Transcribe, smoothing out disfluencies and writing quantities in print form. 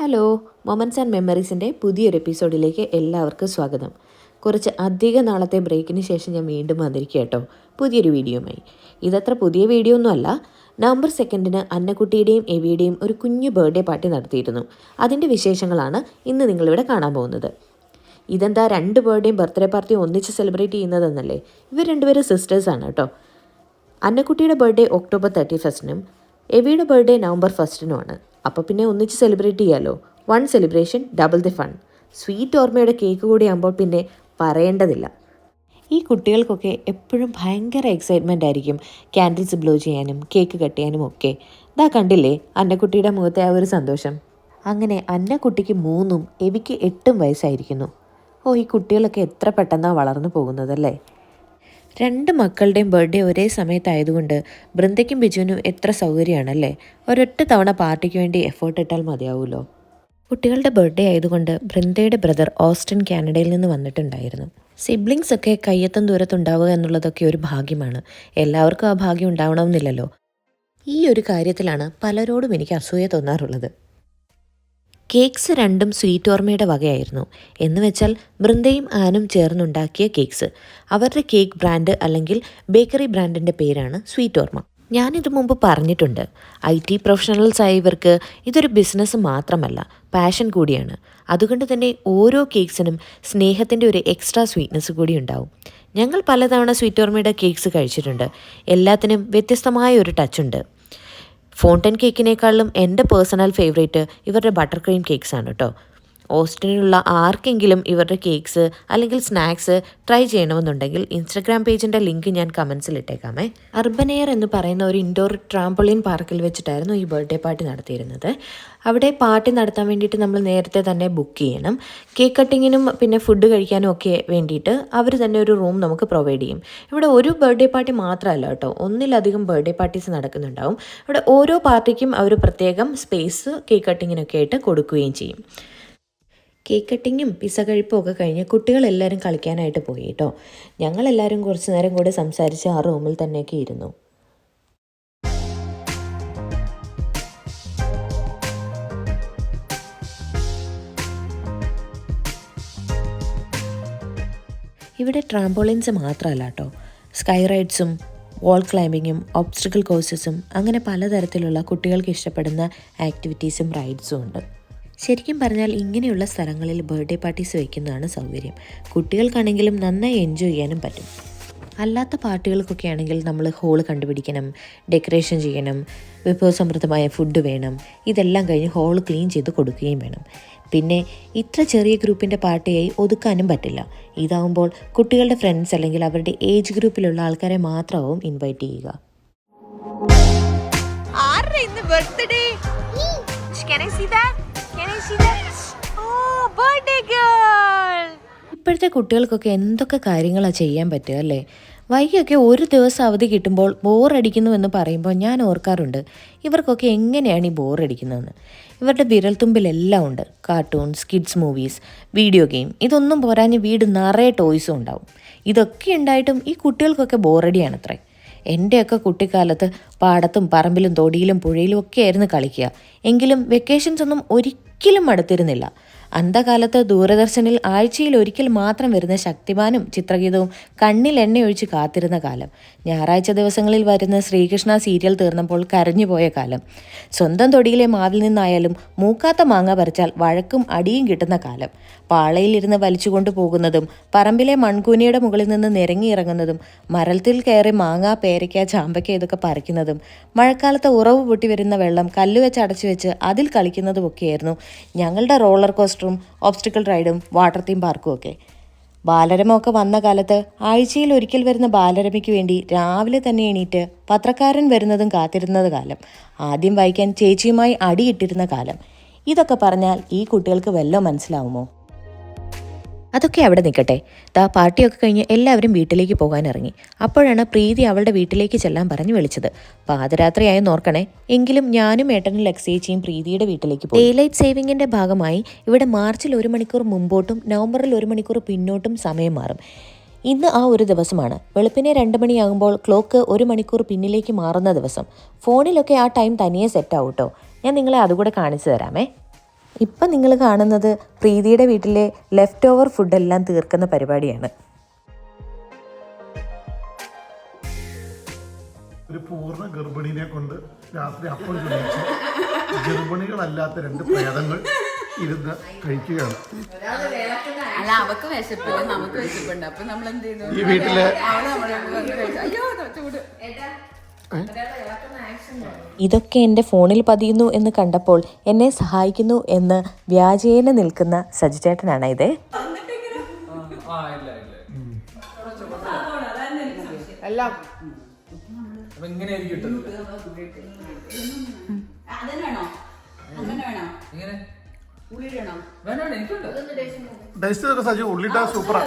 Hello, moments and മെമ്മറീസിൻ്റെ പുതിയൊരു എപ്പിസോഡിലേക്ക് എല്ലാവർക്കും സ്വാഗതം. കുറച്ച് അധിക നാളത്തെ ബ്രേക്കിന് ശേഷം ഞാൻ വീണ്ടും വന്നിരിക്കുക കേട്ടോ, പുതിയൊരു വീഡിയോയുമായി. ഇതത്ര പുതിയ വീഡിയോ ഒന്നുമല്ല. നവംബർ 2 അന്നക്കുട്ടിയുടെയും എവിയുടെയും ഒരു കുഞ്ഞു ബർത്ത്ഡേ പാർട്ടി നടത്തിയിരുന്നു. അതിൻ്റെ വിശേഷങ്ങളാണ് ഇന്ന് നിങ്ങളിവിടെ കാണാൻ പോകുന്നത്. ഇതെന്താ 2 ബർത്ത്ഡേയും ബർത്ത്ഡേ പാർട്ടിയും ഒന്നിച്ച് സെലിബ്രേറ്റ് ചെയ്യുന്നതെന്നല്ലേ? ഇവർ രണ്ടുപേരും സിസ്റ്റേഴ്സാണ് കേട്ടോ. അന്നക്കുട്ടിയുടെ ബർത്ത്ഡേ ഒക്ടോബർ 31 എവിയുടെ ബർത്ത്ഡേ നവംബർ 1 അപ്പോൾ പിന്നെ ഒന്നിച്ച് സെലിബ്രേറ്റ് ചെയ്യാമല്ലോ. 1 celebration double the fun. Sweet ഓർമ്മയുടെ കേക്ക് കൂടി ആകുമ്പോൾ പിന്നെ പറയേണ്ടതില്ല. ഈ കുട്ടികൾക്കൊക്കെ എപ്പോഴും ഭയങ്കര എക്സൈറ്റ്മെൻ്റ് ആയിരിക്കും ക്യാൻഡിൽസ് ബ്ലോ ചെയ്യാനും കേക്ക് കട്ട് ചെയ്യാനും ഒക്കെ. ഇതാ കണ്ടില്ലേ അന്നക്കുട്ടിയുടെ മുഖത്തെ ആ ഒരു സന്തോഷം. അങ്ങനെ അന്നക്കുട്ടിക്ക് 3 എവിക്ക് 8 വയസ്സായിരിക്കുന്നു. ഈ കുട്ടികളൊക്കെ എത്ര പെട്ടെന്നാണ് വളർന്നു പോകുന്നതല്ലേ. 2 മക്കളുടെയും ബർത്ത്ഡേ ഒരേ സമയത്തായതുകൊണ്ട് ബൃന്ദയ്ക്കും ബിജുവിനും എത്ര സൗകര്യമാണല്ലേ. ഒരൊറ്റ തവണ പാർട്ടിക്ക് വേണ്ടി എഫേർട്ട് ഇട്ടാൽ മതിയാവുമല്ലോ. കുട്ടികളുടെ ബർത്ത്ഡേ ആയതുകൊണ്ട് ബൃന്ദയുടെ ബ്രദർ ഓസ്റ്റിൻ കാനഡയിൽ നിന്ന് വന്നിട്ടുണ്ടായിരുന്നു. സിബ്ലിങ്സ് ഒക്കെ കയ്യെത്തും ദൂരത്തുണ്ടാവുക എന്നുള്ളതൊക്കെ ഒരു ഭാഗ്യമാണ്. എല്ലാവർക്കും ആ ഭാഗ്യം ഉണ്ടാവണമെന്നില്ലല്ലോ. ഈ ഒരു കാര്യത്തിലാണ് പലരോടും എനിക്ക് അസൂയ തോന്നാറുള്ളത്. കേക്ക്സ് 2 സ്വീറ്റ് ഓർമ്മയുടെ വകയായിരുന്നു. എന്ന് വെച്ചാൽ ബൃന്ദയും ആനും ചേർന്നുണ്ടാക്കിയ കേക്ക്സ്. അവരുടെ കേക്ക് ബ്രാൻഡ് അല്ലെങ്കിൽ ബേക്കറി ബ്രാൻഡിൻ്റെ പേരാണ് സ്വീറ്റ് ഓർമ്മ. ഞാനിത് മുമ്പ് പറഞ്ഞിട്ടുണ്ട്. IT പ്രൊഫഷണൽസ് ആയ ഇവർക്ക് ഇതൊരു ബിസിനസ് മാത്രമല്ല, പാഷൻ കൂടിയാണ്. അതുകൊണ്ട് തന്നെ ഓരോ കേക്ക്സിനും സ്നേഹത്തിൻ്റെ ഒരു എക്സ്ട്രാ സ്വീറ്റ്നെസ് കൂടി ഉണ്ടാവും. ഞങ്ങൾ പലതവണ സ്വീറ്റ് ഓർമ്മയുടെ കേക്ക്സ് കഴിച്ചിട്ടുണ്ട്. എല്ലാത്തിനും വ്യത്യസ്തമായ ഒരു ടച്ചുണ്ട്. ഫോണ്ടൻ കേക്കിനേക്കാളും എൻ്റെ പേഴ്സണൽ ഫേവറേറ്റ് ഇവരുടെ ബട്ടർ ക്രീം കേക്ക്സാണ് കേട്ടോ. ഓസ്റ്റിനിലുള്ള ആർക്കെങ്കിലും ഇവരുടെ കേക്ക്സ് അല്ലെങ്കിൽ സ്നാക്സ് ട്രൈ ചെയ്യണമെന്നുണ്ടെങ്കിൽ ഇൻസ്റ്റഗ്രാം പേജിൻ്റെ ലിങ്ക് ഞാൻ കമൻസിൽ ഇട്ടേക്കാമേ. അർബൻ എയർ എന്ന് പറയുന്ന ഒരു ഇൻഡോർ ട്രാംപോളിൻ പാർക്കിൽ വെച്ചിട്ടായിരുന്നു ഈ ബർത്ത്ഡേ പാർട്ടി നടത്തിയിരുന്നത്. അവിടെ പാർട്ടി നടത്താൻ വേണ്ടിയിട്ട് നമ്മൾ നേരത്തെ തന്നെ ബുക്ക് ചെയ്യണം. കേക്ക് കട്ടിങ്ങിനും പിന്നെ ഫുഡ് കഴിക്കാനും ഒക്കെ വേണ്ടിയിട്ട് അവർ തന്നെ ഒരു റൂം നമുക്ക് പ്രൊവൈഡ് ചെയ്യും. ഇവിടെ ഒരു ബർത്ത്ഡേ പാർട്ടി മാത്രമല്ല കേട്ടോ, ഒന്നിലധികം ബർത്ത്ഡേ പാർട്ടീസ് നടക്കുന്നുണ്ടാവും. ഇവിടെ ഓരോ പാർട്ടിക്കും അവർ പ്രത്യേകം സ്പേസ് കേക്ക് കട്ടിങ്ങിനൊക്കെ ആയിട്ട് കൊടുക്കുകയും ചെയ്യും. കേക്ക് കട്ടിങ്ങും പിസ്സ കഴിപ്പും ഒക്കെ കഴിഞ്ഞ് കുട്ടികളെല്ലാവരും കളിക്കാനായിട്ട് പോയി കേട്ടോ. ഞങ്ങളെല്ലാവരും കുറച്ച് നേരം കൂടെ സംസാരിച്ച് ആ റൂമിൽ തന്നെയൊക്കെ ഇരുന്നു. ഇവിടെ ട്രാംപോളിൻസ് മാത്രമല്ല കേട്ടോ, സ്കൈ റൈഡ്സും വാൾ ക്ലൈമ്പിങ്ങും ഒബ്സ്റ്റക്കിൾ കോഴ്സസും അങ്ങനെ പലതരത്തിലുള്ള കുട്ടികൾക്ക് ഇഷ്ടപ്പെടുന്ന ആക്ടിവിറ്റീസും റൈഡ്സും ഉണ്ട്. ശരിക്കും പറഞ്ഞാൽ ഇങ്ങനെയുള്ള സ്ഥലങ്ങളിൽ ബർത്ത്ഡേ പാർട്ടീസ് വയ്ക്കുന്നതാണ് സൗകര്യം. കുട്ടികൾക്കാണെങ്കിലും നന്നായി എൻജോയ് ചെയ്യാനും പറ്റും. അല്ലാത്ത പാർട്ടികൾക്കൊക്കെ ആണെങ്കിൽ നമ്മൾ ഹോള് കണ്ടുപിടിക്കണം, ഡെക്കറേഷൻ ചെയ്യണം, വിഭവസമൃദ്ധമായ ഫുഡ് വേണം. ഇതെല്ലാം കഴിഞ്ഞ് ഹോള് ക്ലീൻ ചെയ്ത് കൊടുക്കുകയും വേണം. പിന്നെ ഇത്ര ചെറിയ ഗ്രൂപ്പിൻ്റെ പാർട്ടിയായി ഒതുക്കാനും പറ്റില്ല. ഇതാവുമ്പോൾ കുട്ടികളുടെ ഫ്രണ്ട്സ് അല്ലെങ്കിൽ അവരുടെ ഏജ് ഗ്രൂപ്പിലുള്ള ആൾക്കാരെ മാത്രമാവും ഇൻവൈറ്റ് ചെയ്യുക. ഇപ്പോഴത്തെ കുട്ടികൾക്കൊക്കെ എന്തൊക്കെ കാര്യങ്ങളാണ് ചെയ്യാൻ പറ്റുക അല്ലേ. വൈകിയൊക്കെ ഒരു ദിവസം അവധി കിട്ടുമ്പോൾ ബോറടിക്കുന്നു എന്ന് പറയുമ്പോൾ ഞാൻ ഓർക്കാറുണ്ട്, ഇവർക്കൊക്കെ എങ്ങനെയാണ് ഈ ബോറടിക്കുന്നതെന്ന്. ഇവരുടെ വിരൽത്തുമ്പിലെല്ലാം ഉണ്ട്. Cartoons, kids movies, video game. ഇതൊന്നും പോരാഞ്ഞ് വീട് നിറയെ ടോയ്സും ഉണ്ടാവും. ഇതൊക്കെ ഉണ്ടായിട്ടും ഈ കുട്ടികൾക്കൊക്കെ ബോറടിയാണത്രേ. എൻ്റെയൊക്കെ കുട്ടിക്കാലത്ത് പാടത്തും പറമ്പിലും തൊടിയിലും പുഴയിലും ഒക്കെ ആയിരുന്നു കളിക്കുക. എങ്കിലും വെക്കേഷൻസ് ഒന്നും ഒരിക്കലും മടുത്തിരുന്നില്ല. അന്ധകാലത്ത് ദൂരദർശനിൽ ആഴ്ചയിൽ ഒരിക്കൽ മാത്രം വരുന്ന ശക്തിമാനും ചിത്രഗീതവും കണ്ണിൽ എണ്ണയൊഴിച്ച് കാത്തിരുന്ന കാലം. ഞായറാഴ്ച ദിവസങ്ങളിൽ വരുന്ന ശ്രീകൃഷ്ണ സീരിയൽ തീർന്നപ്പോൾ കരഞ്ഞുപോയ കാലം. സ്വന്തം തൊടിയിലെ മാവിൽ നിന്നായാലും മൂക്കാത്ത മാങ്ങ പറിച്ചാൽ വഴക്കും അടിയും കിട്ടുന്ന കാലം. പാളയിലിരുന്ന് വലിച്ചുകൊണ്ടു പോകുന്നതും പറമ്പിലെ മൺകൂനിയുടെ മുകളിൽ നിന്ന് നിരങ്ങിയിറങ്ങുന്നതും മരത്തിൽ കയറി മാങ്ങ, പേരയ്ക്ക, ചാമ്പയ്ക്ക ഇതൊക്കെ പറിക്കുന്നതും മഴക്കാലത്ത് ഉറവ് പൊട്ടി വരുന്ന വെള്ളം കല്ലുവെച്ച് അടച്ചു വെച്ച് അതിൽ കളിക്കുന്നതുമൊക്കെയായിരുന്നു ഞങ്ങളുടെ റോളർ കോസ്റ്ററും ഒബ്സ്റ്റക്കിൾ റൈഡും വാട്ടർ തീം പാർക്കും ഒക്കെ. ബാലരമൊക്കെ വന്ന കാലത്ത് ആഴ്ചയിൽ ഒരിക്കൽ വരുന്ന ബാലരമയ്ക്ക് വേണ്ടി രാവിലെ തന്നെ എണീറ്റ് പത്രക്കാരൻ വരുന്നതും കാത്തിരുന്നത് കാലം. ആദ്യം വായിക്കാൻ ചേച്ചിയുമായി അടിയിട്ടിരുന്ന കാലം. ഇതൊക്കെ പറഞ്ഞാൽ ഈ കുട്ടികൾക്ക് വല്ലതും മനസ്സിലാവുമോ? അതൊക്കെ അവിടെ നിൽക്കട്ടെ. പാർട്ടിയൊക്കെ കഴിഞ്ഞ് എല്ലാവരും വീട്ടിലേക്ക് പോകാൻ ഇറങ്ങി. അപ്പോഴാണ് പ്രീതി അവളുടെ വീട്ടിലേക്ക് ചെല്ലാൻ പറഞ്ഞു വിളിച്ചത്. പാതിരാത്രിയായെന്ന് ഓർക്കണേ. എങ്കിലും ഞാനും ഏട്ടനും ലക്സേച്ചിയും പ്രീതിയുടെ വീട്ടിലേക്ക് പോയി. ഡേലൈറ്റ് സേവിങ്ങിൻ്റെ ഭാഗമായി ഇവിടെ മാർച്ചിൽ 1 മണിക്കൂർ മുമ്പോട്ടും നവംബറിൽ 1 മണിക്കൂർ പിന്നോട്ടും സമയം മാറും. ഇന്ന് ആ ഒരു ദിവസമാണ്. വെളുപ്പിനെ 2 മണിയാകുമ്പോൾ ക്ലോക്ക് 1 മണിക്കൂർ പിന്നിലേക്ക് മാറുന്ന ദിവസം. ഫോണിലൊക്കെ ആ ടൈം തനിയെ സെറ്റാവും കേട്ടോ. ഞാൻ നിങ്ങളെ അതുകൂടെ കാണിച്ചു തരാമേ. ഇപ്പം നിങ്ങൾ കാണുന്നത് പ്രീതിയുടെ വീട്ടിലെ ലെഫ്റ്റ് ഓവർ ഫുഡെല്ലാം തീർക്കുന്ന പരിപാടിയാണ്. ഒരു പൂർണ്ണ ഗർഭിണിനെ കൊണ്ട് രാത്രി അപ്പം ചുമച്ച് ഗർഭിണികളല്ലാത്ത 2 പ്രേതങ്ങൾ ഇരുന്ന് കഴിക്കുകയാണ്. അല്ല, അവക്ക് വിശപ്പില്ല, നമുക്ക് വിശപ്പുണ്ട്. അപ്പൊ നമ്മൾ എന്ത് ചെയ്തു? ഈ വീട്ടിലെ ഇതൊക്കെ എൻ്റെ ഫോണിൽ പതിയുന്നു എന്ന് കണ്ടപ്പോൾ എന്നെ സഹായിക്കുന്നു എന്ന് വ്യാജേന നിൽക്കുന്ന സജിചേട്ടനാണ് ഇത്. സജി ഉള്ളിട്ടാ സൂപ്പറാ.